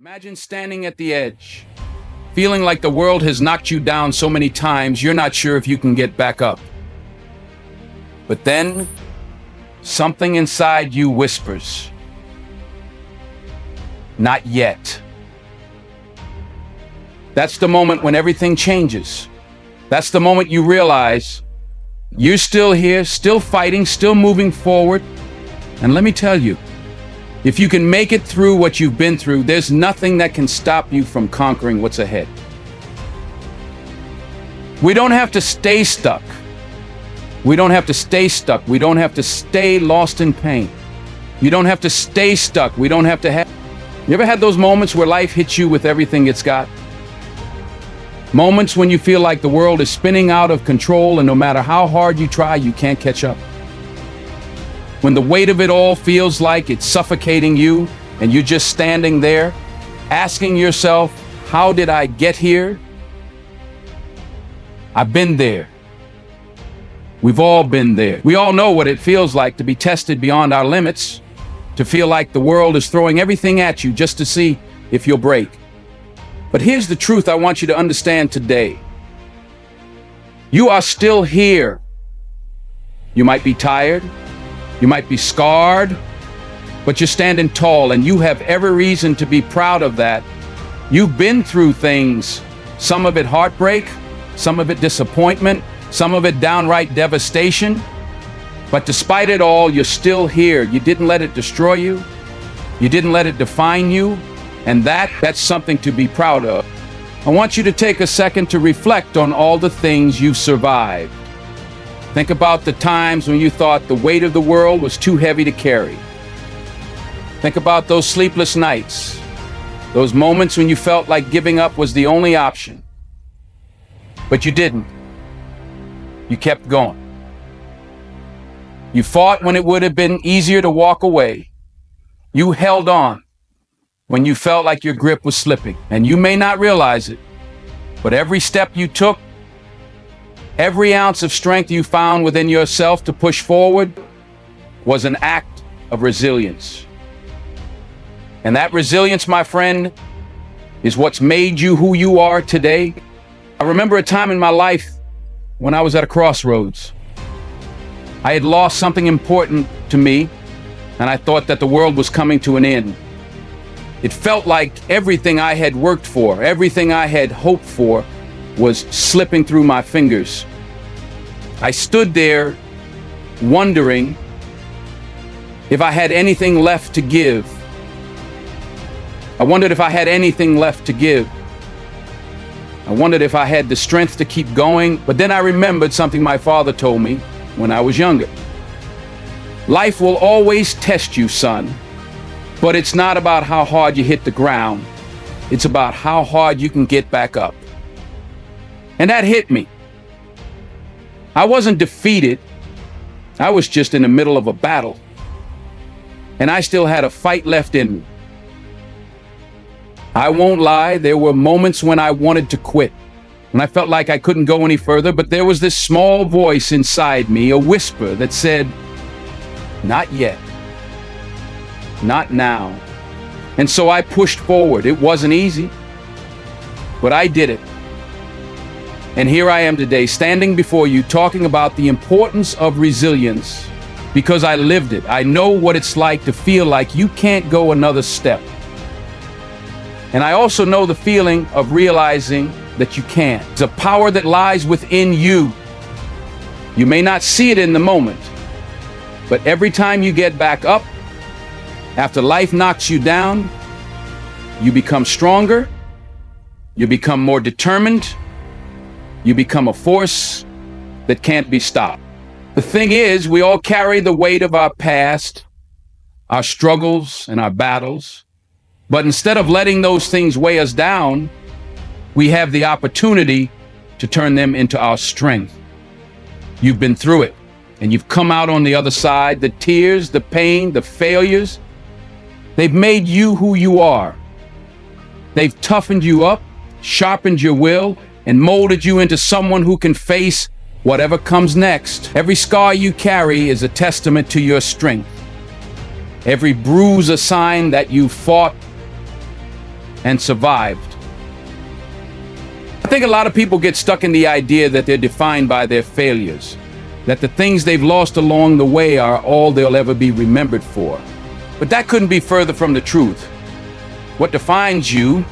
Imagine standing at the edge, feeling like the world has knocked you down so many times you're not sure if you can get back up. But then, something inside you whispers, "Not yet." That's the moment when everything changes. That's the moment you realize you're still here, still fighting, still moving forward. And let me tell you, if you can make it through what you've been through, there's nothing that can stop you from conquering what's ahead. We don't have to stay stuck. We don't have to stay stuck. We don't have to stay lost in pain. You don't have to stay stuck. We don't have to have... You ever had those moments where life hits you with everything it's got? Moments when you feel like the world is spinning out of control and no matter how hard you try, you can't catch up. When the weight of it all feels like it's suffocating you and you're just standing there, asking yourself, how did I get here? I've been there. We've all been there. We all know what it feels like to be tested beyond our limits, to feel like the world is throwing everything at you just to see if you'll break. But here's the truth I want you to understand today. You are still here. You might be tired. You might be scarred, but you're standing tall and you have every reason to be proud of that. You've been through things, some of it heartbreak, some of it disappointment, some of it downright devastation. But despite it all, you're still here. You didn't let it destroy you. You didn't let it define you. And that's something to be proud of. I want you to take a second to reflect on all the things you've survived. Think about the times when you thought the weight of the world was too heavy to carry. Think about those sleepless nights, those moments when you felt like giving up was the only option. But you didn't. You kept going. You fought when it would have been easier to walk away. You held on when you felt like your grip was slipping. And you may not realize it, but every step you took, every ounce of strength you found within yourself to push forward was an act of resilience. And that resilience, my friend, is what's made you who you are today. I remember a time in my life when I was at a crossroads. I had lost something important to me, and I thought that the world was coming to an end. It felt like everything I had worked for, everything I had hoped for, was slipping through my fingers. I stood there wondering if I had anything left to give. I wondered if I had anything left to give. I wondered if I had the strength to keep going, but then I remembered something my father told me when I was younger. Life will always test you, son, but it's not about how hard you hit the ground. It's about how hard you can get back up. And that hit me. I wasn't defeated. I was just in the middle of a battle. And I still had a fight left in me. I won't lie, there were moments when I wanted to quit, when I felt like I couldn't go any further, but there was this small voice inside me, a whisper that said, "Not yet. Not now." And so I pushed forward. It wasn't easy, but I did it. And here I am today, standing before you, talking about the importance of resilience, because I lived it. I know what it's like to feel like you can't go another step. And I also know the feeling of realizing that you can. It's a power that lies within you. You may not see it in the moment, but every time you get back up, after life knocks you down, you become stronger, you become more determined, you become a force that can't be stopped. The thing is, we all carry the weight of our past, our struggles and our battles. But instead of letting those things weigh us down, we have the opportunity to turn them into our strength. You've been through it, and you've come out on the other side. The tears, the pain, the failures, they've made you who you are. They've toughened you up, sharpened your will, and molded you into someone who can face whatever comes next. Every scar you carry is a testament to your strength. Every bruise a sign that you fought and survived. I think a lot of people get stuck in the idea that they're defined by their failures, that the things they've lost along the way are all they'll ever be remembered for. But that couldn't be further from the truth. What defines you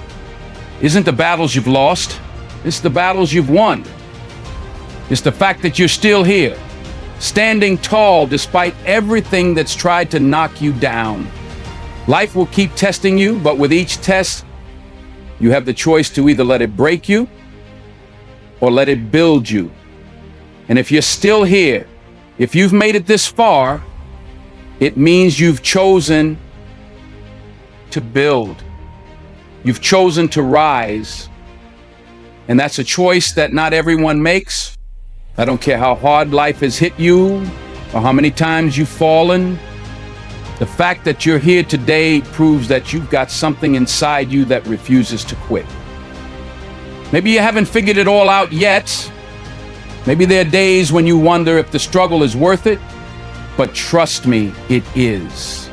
isn't the battles you've lost, it's the battles you've won. It's the fact that you're still here, standing tall despite everything that's tried to knock you down. Life will keep testing you, but with each test, you have the choice to either let it break you or let it build you. And if you're still here, if you've made it this far, it means you've chosen to build. You've chosen to rise. And that's a choice that not everyone makes. I don't care how hard life has hit you or how many times you've fallen. The fact that you're here today proves that you've got something inside you that refuses to quit. Maybe you haven't figured it all out yet. Maybe there are days when you wonder if the struggle is worth it, but trust me, it is.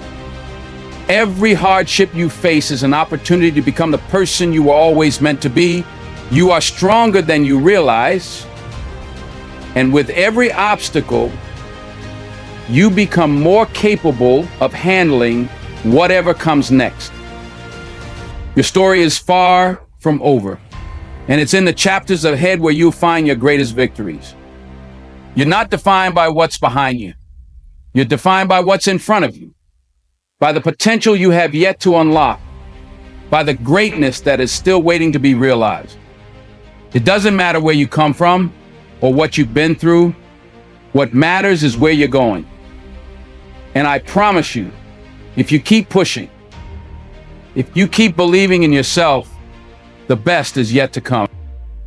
Every hardship you face is an opportunity to become the person you were always meant to be. You are stronger than you realize. And with every obstacle, you become more capable of handling whatever comes next. Your story is far from over, and it's in the chapters ahead where you'll find your greatest victories. You're not defined by what's behind you. You're defined by what's in front of you, by the potential you have yet to unlock, by the greatness that is still waiting to be realized. It doesn't matter where you come from or what you've been through. What matters is where you're going. And I promise you, if you keep pushing, if you keep believing in yourself, the best is yet to come.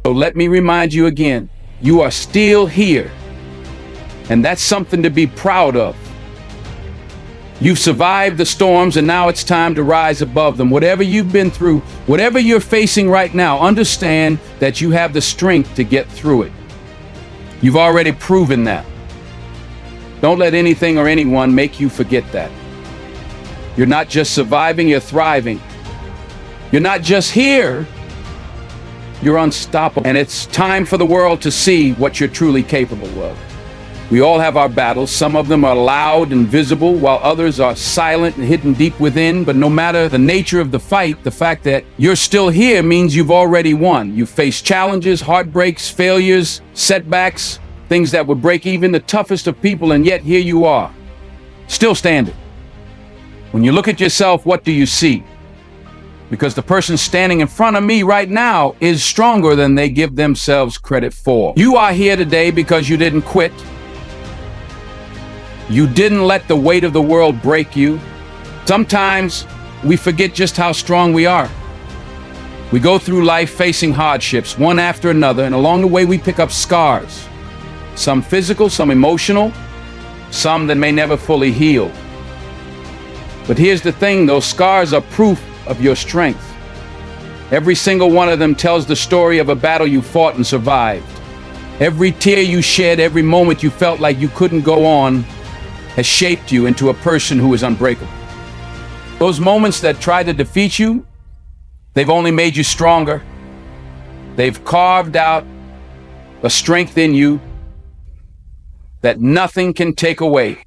So let me remind you again, you are still here. And that's something to be proud of. You've survived the storms, and now it's time to rise above them. Whatever you've been through, whatever you're facing right now, understand that you have the strength to get through it. You've already proven that. Don't let anything or anyone make you forget that. You're not just surviving, you're thriving. You're not just here, you're unstoppable. And it's time for the world to see what you're truly capable of. We all have our battles. Some of them are loud and visible, while others are silent and hidden deep within. But no matter the nature of the fight, the fact that you're still here means you've already won. You've faced challenges, heartbreaks, failures, setbacks, things that would break even the toughest of people, and yet here you are, still standing. When you look at yourself, what do you see? Because the person standing in front of me right now is stronger than they give themselves credit for. You are here today because you didn't quit. You didn't let the weight of the world break you. Sometimes we forget just how strong we are. We go through life facing hardships, one after another, and along the way we pick up scars. Some physical, some emotional, some that may never fully heal. But here's the thing, those scars are proof of your strength. Every single one of them tells the story of a battle you fought and survived. Every tear you shed, every moment you felt like you couldn't go on, has shaped you into a person who is unbreakable. Those moments that tried to defeat you, they've only made you stronger. They've carved out a strength in you that nothing can take away.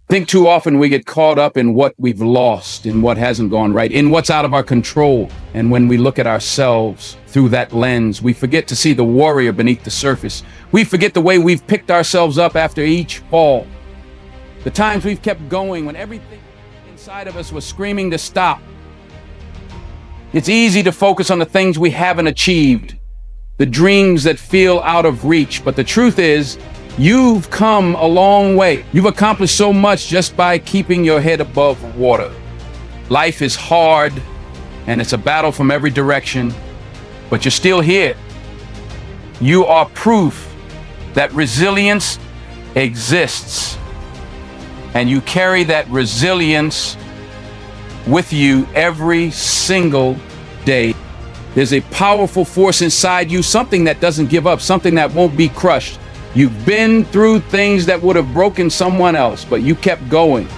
I think too often we get caught up in what we've lost, in what hasn't gone right, in what's out of our control. And when we look at ourselves through that lens, we forget to see the warrior beneath the surface. We forget the way we've picked ourselves up after each fall. The times we've kept going when everything inside of us was screaming to stop. It's easy to focus on the things we haven't achieved, the dreams that feel out of reach. But the truth is, you've come a long way. You've accomplished so much just by keeping your head above water. Life is hard, and it's a battle from every direction, but you're still here. You are proof that resilience exists. And you carry that resilience with you every single day. There's a powerful force inside you, something that doesn't give up, something that won't be crushed. You've been through things that would have broken someone else, but you kept going.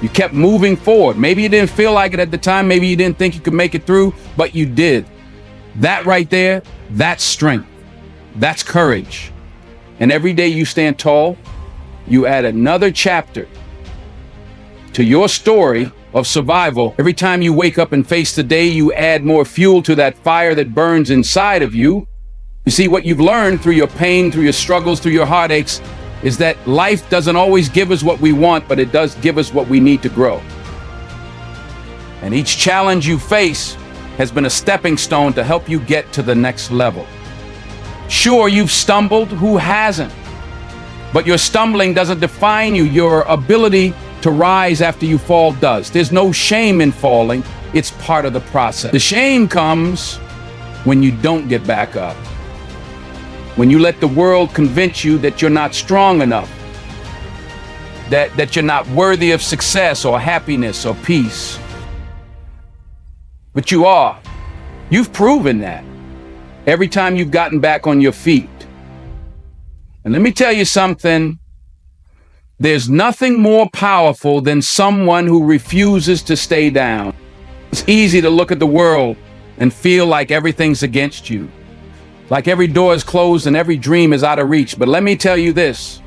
You kept moving forward. Maybe you didn't feel like it at the time. Maybe you didn't think you could make it through, but you did. That right there, that's strength. That's courage. And every day you stand tall, you add another chapter to your story of survival. Every time you wake up and face the day, you add more fuel to that fire that burns inside of you. You see, what you've learned through your pain, through your struggles, through your heartaches, is that life doesn't always give us what we want, but it does give us what we need to grow. And each challenge you face has been a stepping stone to help you get to the next level. Sure, you've stumbled. Who hasn't? But your stumbling doesn't define you. Your ability to rise after you fall does. There's no shame in falling. It's part of the process. The shame comes when you don't get back up. When you let the world convince you that you're not strong enough, that you're not worthy of success or happiness or peace. But you are. You've proven that every time you've gotten back on your feet. And let me tell you something. There's nothing more powerful than someone who refuses to stay down. It's easy to look at the world and feel like everything's against you, like every door is closed and every dream is out of reach. But let me tell you this.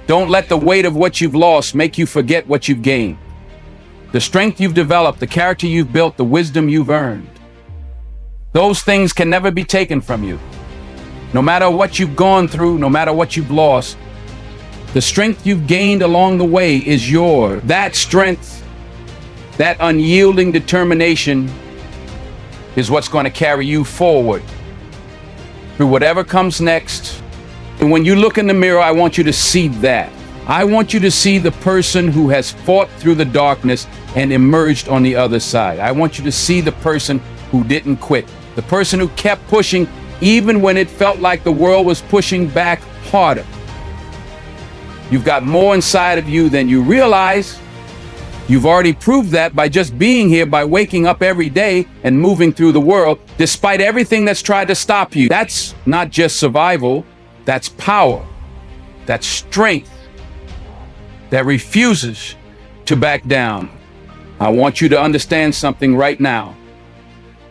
Don't let the weight of what you've lost make you forget what you've gained. The strength you've developed, the character you've built, the wisdom you've earned. Those things can never be taken from you. No matter what you've gone through, no matter what you've lost, the strength you've gained along the way is yours. That strength, that unyielding determination is what's going to carry you forward through whatever comes next. And when you look in the mirror, I want you to see that. I want you to see the person who has fought through the darkness and emerged on the other side. I want you to see the person who didn't quit, the person who kept pushing even when it felt like the world was pushing back harder. You've got more inside of you than you realize. You've already proved that by just being here, by waking up every day and moving through the world, despite everything that's tried to stop you. That's not just survival, that's power, that's strength that refuses to back down. I want you to understand something right now.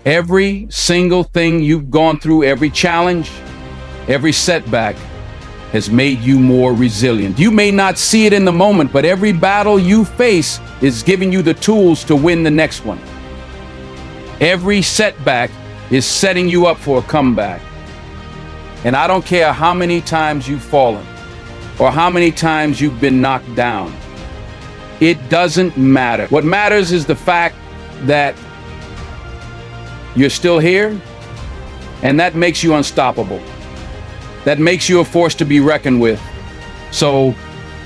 Every single thing you've gone through, every challenge, every setback has made you more resilient. You may not see it in the moment, but every battle you face is giving you the tools to win the next one. Every setback is setting you up for a comeback. And I don't care how many times you've fallen or how many times you've been knocked down. It doesn't matter. What matters is the fact that you're still here, and that makes you unstoppable. That makes you a force to be reckoned with. So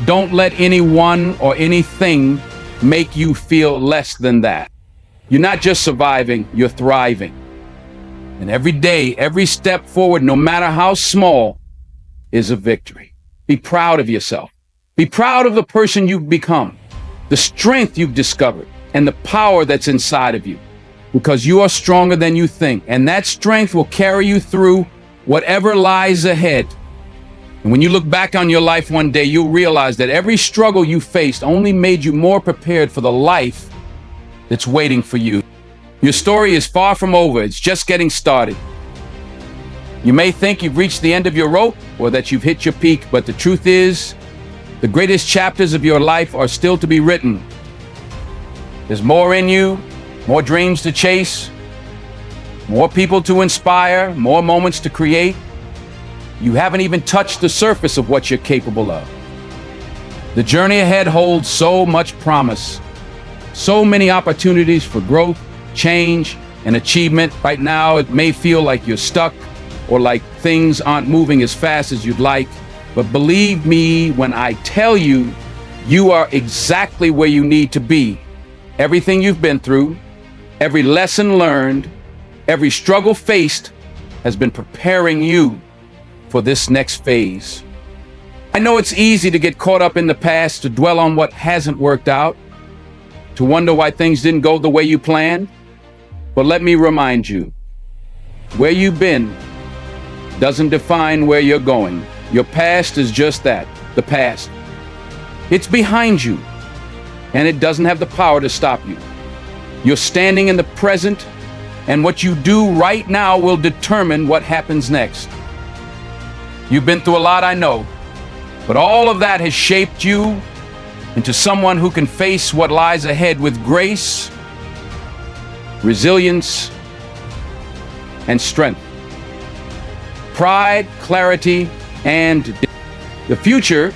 don't let anyone or anything make you feel less than that. You're not just surviving, you're thriving. And every day, every step forward, no matter how small, is a victory. Be proud of yourself. Be proud of the person you've become, the strength you've discovered, and the power that's inside of you, because you are stronger than you think. And that strength will carry you through whatever lies ahead. And when you look back on your life one day, you'll realize that every struggle you faced only made you more prepared for the life that's waiting for you. Your story is far from over. It's just getting started. You may think you've reached the end of your rope or that you've hit your peak, but the truth is, the greatest chapters of your life are still to be written. There's more in you, more dreams to chase, more people to inspire, more moments to create. You haven't even touched the surface of what you're capable of. The journey ahead holds so much promise, so many opportunities for growth, change, and achievement. Right now, it may feel like you're stuck or like things aren't moving as fast as you'd like. But believe me when I tell you, you are exactly where you need to be. Everything you've been through, every lesson learned, every struggle faced has been preparing you for this next phase. I know it's easy to get caught up in the past, to dwell on what hasn't worked out, to wonder why things didn't go the way you planned. But let me remind you, where you've been doesn't define where you're going. Your past is just that, the past. It's behind you. and it doesn't have the power to stop you. You're standing in the present, and what you do right now will determine what happens next. You've been through a lot, I know, but all of that has shaped you into someone who can face what lies ahead with grace, resilience, and strength. Pride, clarity, and the future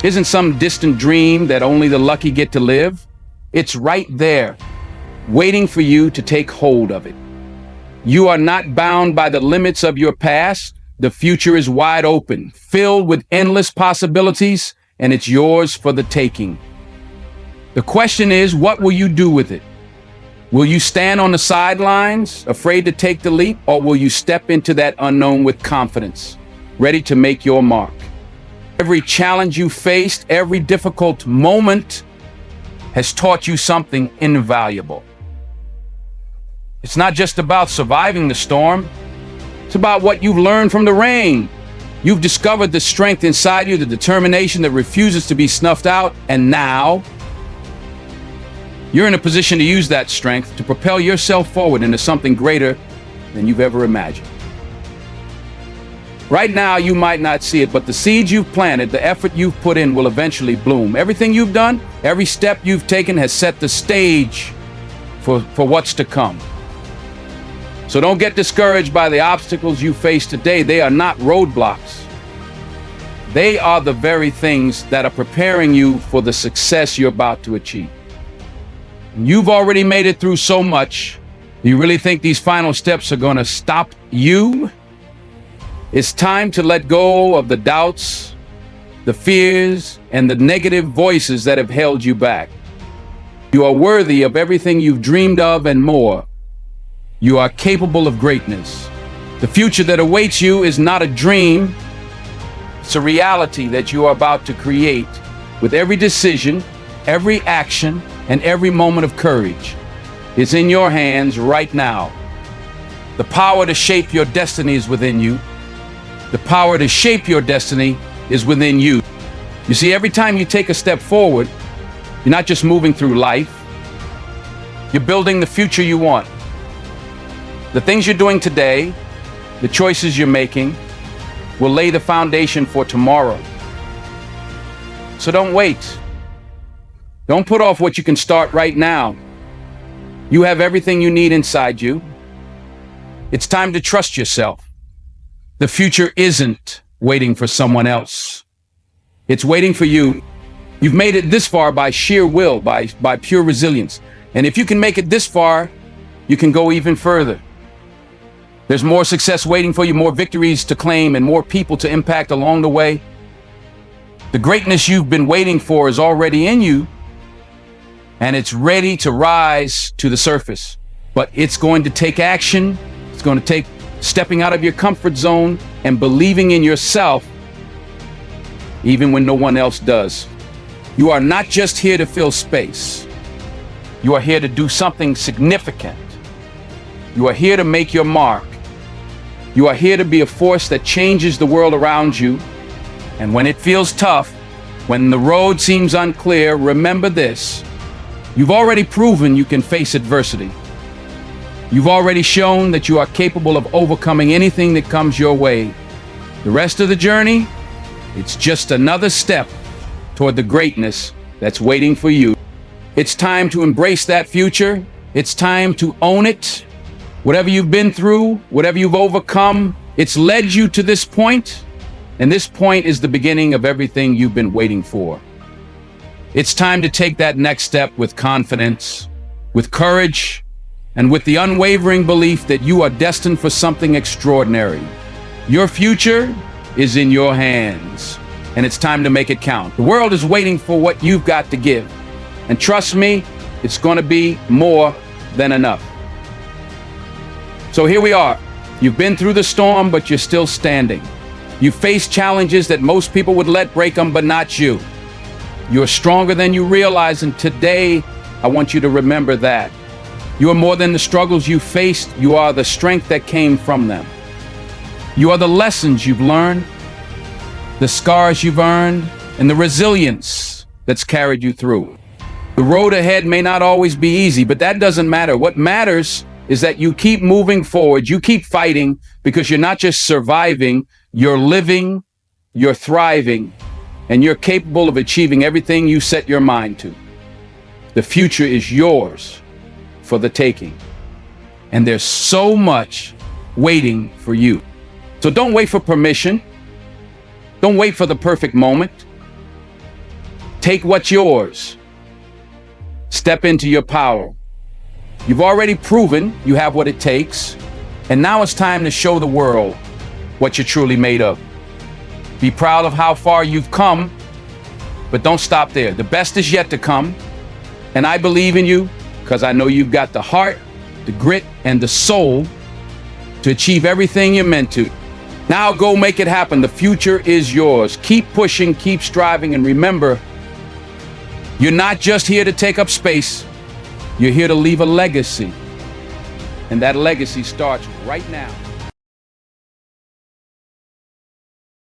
isn't some distant dream that only the lucky get to live. It's right there, waiting for you to take hold of it. You are not bound by the limits of your past. The future is wide open, filled with endless possibilities, and it's yours for the taking. The question is, what will you do with it? Will you stand on the sidelines, afraid to take the leap, or will you step into that unknown with confidence, ready to make your mark? Every challenge you faced, every difficult moment has taught you something invaluable. It's not just about surviving the storm. It's about what you've learned from the rain. You've discovered the strength inside you, the determination that refuses to be snuffed out, and now you're in a position to use that strength to propel yourself forward into something greater than you've ever imagined. Right now, you might not see it, but the seeds you've planted, the effort you've put in will eventually bloom. Everything you've done, every step you've taken has set the stage for what's to come. So don't get discouraged by the obstacles you face today. They are not roadblocks. They are the very things that are preparing you for the success you're about to achieve. You've already made it through so much. Do you really think these final steps are going to stop you? It's time to let go of the doubts, the fears, and the negative voices that have held you back. You are worthy of everything you've dreamed of and more. You are capable of greatness. The future that awaits you is not a dream. It's a reality that you are about to create with every decision, every action, and every moment of courage. It's in your hands right now. The power to shape your destiny is within you. The power to shape your destiny is within you. You see, every time you take a step forward, you're not just moving through life, you're building the future you want. The things you're doing today, the choices you're making, will lay the foundation for tomorrow. So don't wait. Don't put off what you can start right now. You have everything you need inside you. It's time to trust yourself. The future isn't waiting for someone else. It's waiting for you. You've made it this far by sheer will, by pure resilience. And if you can make it this far, you can go even further. There's more success waiting for you, more victories to claim, and more people to impact along the way. The greatness you've been waiting for is already in you, and it's ready to rise to the surface. But it's going to take action. It's going to take stepping out of your comfort zone and believing in yourself, even when no one else does. You are not just here to fill space. You are here to do something significant. You are here to make your mark. You are here to be a force that changes the world around you. And when it feels tough, when the road seems unclear, remember this. You've already proven you can face adversity. You've already shown that you are capable of overcoming anything that comes your way. The rest of the journey, it's just another step toward the greatness that's waiting for you. It's time to embrace that future. It's time to own it. Whatever you've been through, whatever you've overcome, it's led you to this point, and this point is the beginning of everything you've been waiting for. It's time to take that next step with confidence, with courage, and with the unwavering belief that you are destined for something extraordinary. Your future is in your hands, and it's time to make it count. The world is waiting for what you've got to give, and trust me, it's going to be more than enough. So here we are. You've been through the storm, but you're still standing. You face challenges that most people would let break them, but not you. You're stronger than you realize, and today I want you to remember that. You are more than the struggles you faced. You are the strength that came from them. You are the lessons you've learned, the scars you've earned, and the resilience that's carried you through. The road ahead may not always be easy, but that doesn't matter. What matters is that you keep moving forward, you keep fighting, because you're not just surviving, you're living, you're thriving, and you're capable of achieving everything you set your mind to. The future is yours for the taking, and there's so much waiting for you. So don't wait for permission. Don't wait for the perfect moment. Take what's yours. Step into your power. You've already proven you have what it takes, and now it's time to show the world what you're truly made of. Be proud of how far you've come, but don't stop there. The best is yet to come, and I believe in you because I know you've got the heart, the grit, and the soul to achieve everything you're meant to. Now go make it happen. The future is yours. Keep pushing, keep striving, and remember, you're not just here to take up space. You're here to leave a legacy. And that legacy starts right now.